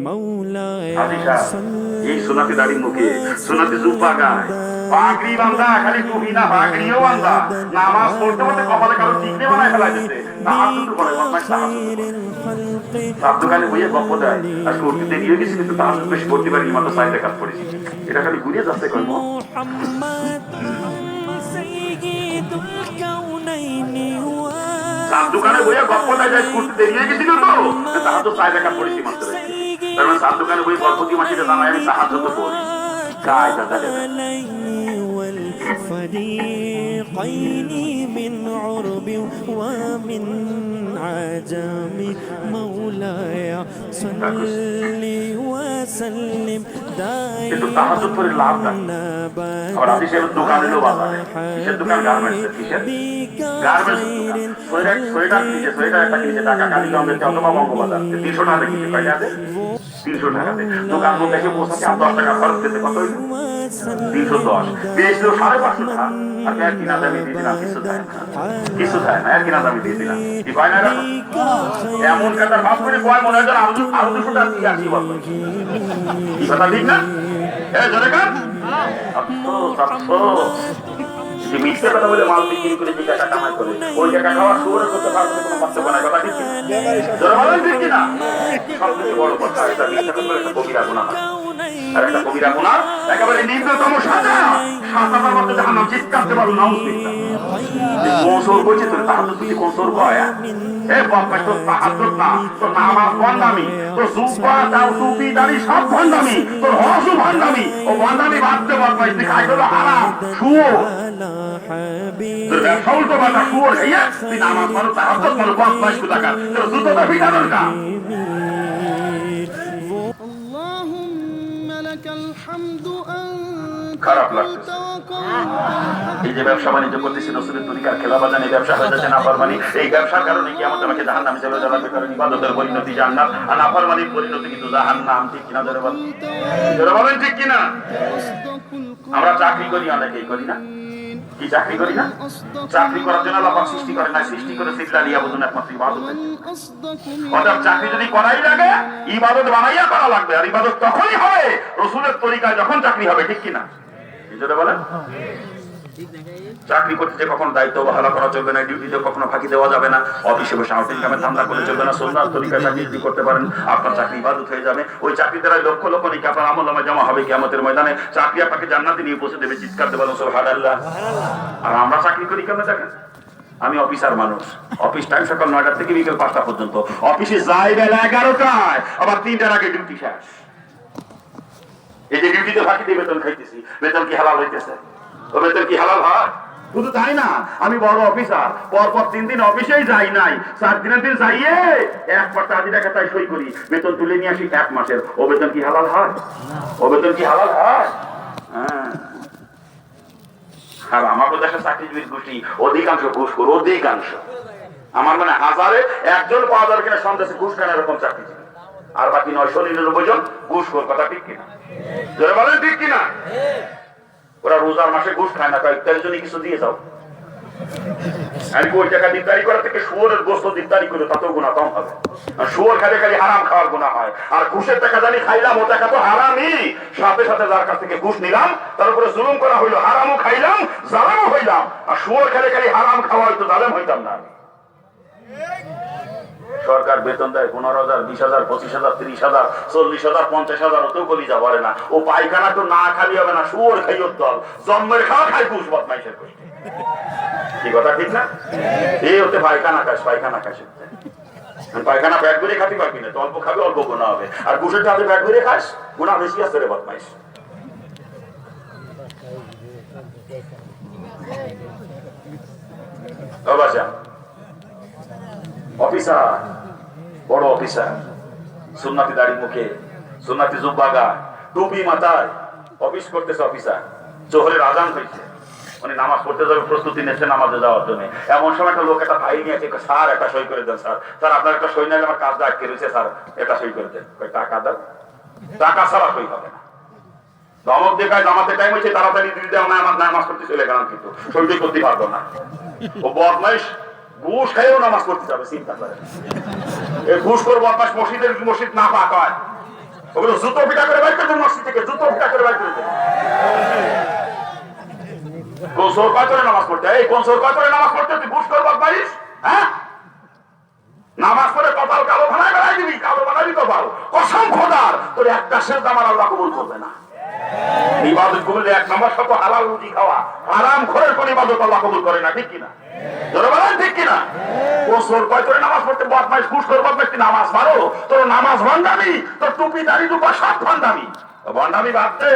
مولاي এই সুন্নতি দাড়ির মুখে সুন্নতি জুব্বা গায় পাগড়ি বাঁধা, খালি টুপি না পাগড়িও বাঁধা, নামাজ পড়তে পড়তে কপালে কারো টিকলে বানায় ফেলা যেতে তাহাজ্জুদ করে সব দোকানে বইয়ে গপ্প দেয় আর করতে দেরি হয়ে গেছে কিন্তু তাহাজ্জুদ বেশি করতে পারি মাত্র 4 রাকাত পড়েছি। এটা খালি ঘুরিয়ে যাচ্ছে কর্ম সাত দোকানে বইয়ে গপ্প দেয় যায় করতে দেরি হয়ে গেছিল তো তাহাজ্জুদ 4 রাকাত পড়েছি মাত্র। তার মানে সাত দোকানে বই গর্ভবতী মাসিটা জানায় আমি তাহাজ্জুদ পড়ি কাজ দাদা فريقين من عرب ومن عجم مولاي صل وسلم دائما আবার আদিশের দোকানে লো বাবা কিসের দোকান গার্মেন্টস কিসের গার্মেন্টস সোয়েটার কিসের সোয়েটার একটা কিসের টাকা কালি কম দিতে অথবা বঙ্গবাজার 300 টাকা কিসে পাই আছে 300 টাকা দোকান মধ্যে এসে পৌঁছাতে 10 টাকা খরচ দিতে কত হইল 310 বেশ তো 550 টাকা আর এর কিনা দামি দিয়ে দিলাম কিছু দেয় না এর কিনা দামি দিয়ে দিলাম কি কয় না এমন কাটার ভাব করে কয় মনে হয় আরো 200 টাকা দিয়ে আসি বল কি কথা ঠিক না এ জোরে কাট যে মিথ্যে কথা বলে মাল বিক্রি করে যে টাকা কামাই করে ওই টাকা খাওয়া শুরু করতে পারবে কোনো পার্থক্য নাই কথা ঠিক জোরে বলেন ঠিক কিনা সবথেকে বড় কথা এটা মিথ্যে কথা বলে একটা কবিরা গুনাহ আর একটা কবিরা গুনাহ একেবারে নিম্নতম সাজা সাজার মধ্যে জাহান্নাম চিৎকারতে পারো নাউজুবিল্লাহ যে কোসর কইছে তোর তাহাজ্জুদ তুই কোসর কয় এ বাবা তো তাহাজ্জুদ না তো নামাজ বন্দামি তো সুবা দাও টুপি দাড়ি সব বন্দামি তোর হজু বন্দামি ও বন্দামি বাদতে পারবাই তুই খাই হলো হারাম শুও তোর ব্যবসা উল্টো বাটা শুও খাইয়া তুই নামাজ পড়ো তাহাজ্জুদ পড়ো 22 টাকা তোর জুতোটা ভিটানোর কাম খারাপ লাগছে এই যে ব্যবসা বাণিজ্য করতেছি রসুলের তরিকার খেলা বাজান এই ব্যবসা হয়ে যাচ্ছে নাফরমানি এই ব্যবসার কারণে কিয়ামত আমাকে জাহান্নামে চলে যাবে কারণ ইবাদতের পরিণতি জান্নাত আর নাফরমানির পরিণতি কিন্তু জাহান্নাম ঠিক কিনা জোরে বলেন ঠিক কিনা আমরা চাকরি করি অনেকেই করি না কি চাকরি করি না চাকরি করার জন্য আল্লাহ পাক সৃষ্টি করেন না সৃষ্টি করে সিফলা লিয়াবুদুন একমাত্র ইবাদত অর্থাৎ চাকরি যদি করাই লাগে ইবাদত বানাইয়া করা লাগবে আর ইবাদত তখনই হবে রসুলের তরিকায় যখন চাকরি হবে ঠিক কিনা জোরে বলেন চাকরি করতে কখনো দায়িত্ব অবহেলা করা চলবে না ডিউটিতে কখনো ফাঁকি দেওয়া যাবে না অফিসে বসে আউট ইনকামে ধান্দা করে চলবে না সুন্নাত তরিকায় চাকরি করতে পারেন আপনার চাকরি ইবাদত হয়ে যাবে ওই চাকরি দ্বারা লক্ষ লক্ষ নেকি আপনার আমলনামায় জমা হবে কিয়ামতের ময়দানে চাকরি আপনাকে জান্নাতে নিয়ে পৌঁছে দেবে চিৎকার দেবেন সুবহানাল্লাহ আর আমরা চাকরি করি কেন দেখেন আমি অফিসার মানুষ অফিস টাইম সকাল 9টা থেকে বিকেল 5টা পর্যন্ত অফিসে যাই বেলা 11টায় আবার 3টার আগে ডিউটি শেষ এই যে ডিউটিতে ফাঁকি দিয়ে বেতন খাইতেছি বেতন কি হালাল হইতেছে ও বেতন কি হালাল হয় শুধু তাই না আমি বড় অফিসার পরপর 3 দিন অফিসেই যাই নাই 4 দিনের দিন যাইয়ে একবার টাকা খাতায় সই করি বেতন তুলে নিয়ে আসি 1 মাসের ও বেতন কি হালাল হয় ও বেতন কি হালাল হয় হ্যাঁ আর আমাদের দেশের চাকরিজীবীর গোষ্ঠী অধিকাংশ ঘুষ করে অধিকাংশ আমার মানে হাজারে একজন পাওয়া যাবে কিনা সন্দেশে ঘুষ কেন এরকম চাকরিজীবী আর বাকি 999 জন ঘুষ কর কথা ঠিক কিনা যারা বলেন ঠিক কিনা ওরা রোজার মাসে ঘুষ খায় না কয়েকটার জন্য কিছু দিয়ে যাও আর কোটি টাকা দিকদারি করা থেকে শুয়োরের গোশত দিকদারি করে তাতেও গুনাহ কম হবে আর শুয়োর খালি খালি হারাম খাওয়ার গুনাহ হয় আর ঘুষের টাকা জানি খাইলাম ও টাকা তো হারামই সাথে সাথে যার কাছ থেকে ঘুষ নিলাম তার উপরে জুলুম করা হইলো হারামও খাইলাম জালেমও হইলাম আর শুয়োর খালি খালি হারাম খাওয়া হইতো জালেম হইতাম না সরকার বেতন দেয় 15,000 20,000 25,000 30,000 40,000 50,000 ওতেও বলি যা পারে না ও পায়খানা তো না খালি হবে না শুয়োর খাইও দল জম্মের খাওয়া খাই ঘুষ বদমাইশের গোষ্ঠী কি কথা ঠিক না এই হতে পায়খানা খাস পায়খানা ব্যাগ করে খাতে পারবি না তো অল্প খাবে অল্প গুনাহ হবে আর ঘুষের টাকা ব্যাগ করে খাস গুনাহ বেশি আছে রে বদমাইশ বাবা অফিসার বড় অফিসার সুন্নতি দাড়ির মুখে সুন্নতি জুব্বা গায়ে টুপি মাথায় অফিস করতেছে অফিসার জোহরের আজান হয়েছে উনি নামাজ পড়তে যাবে প্রস্তুতি নিচ্ছে নামাজে যাওয়ার জন্য এমন সময় একটা লোক একটা ফাইল নিয়েছে স্যার একটা সই করে দেন স্যার আপনার একটা সই নিলে আমার কাজটা আটকে রয়েছে স্যার এটা সই করে দেন টাকা দাও টাকা ছাড়া সই হবে না ধমক দেখায় জামাতে টাইম হয়েছে তাড়াতাড়ি দিদি দেওয়া আমার নামাজ করতে চলে গেলাম কিন্তু সই করতে পারবো না ও বদমাইশ ঘুষ খাইও নামাজ পড়তে যাবে চিন্তা করে এই ঘুষখোর বদমাশ মসজিদের মসজিদ না পাক হয়, ওগুলো জুতো পিটা করে বাইর করে দেন মসজিদ থেকে, জুতো পিটা করে বাইর করে দেন। কোন সোর কয় করে নামাজ পড়তে, এই কোন সোর কয় করে নামাজ পড়তে তুই ঘুষখোর বদমাইশ? হ্যাঁ, নামাজ পড়ে কপাল কালো বানায় বেড়াই দিবি, কালো বানাবি কপাল। কসম খোদার তোর একটা সেজদা আমার আল্লাহ কবুল করবে না। ইবাদত করলে এক নম্বর শর্ত হালাল রুজি খাওয়া, হারাম খোরের কোন ইবাদত আল্লাহ কবুল করে না, ঠিক কিনা? জোরে বলেন ঠিক কিনা? কোসর কয় করে নামাজ পড়তে বদমাইশ ঘুষখোর বদমাইশ তুই নামাজ মারো, তোর নামাজ ভণ্ডামি, তোর টুপি দাড়ি দুপা সব ভণ্ডামি। ভণ্ডামি বাদ দে।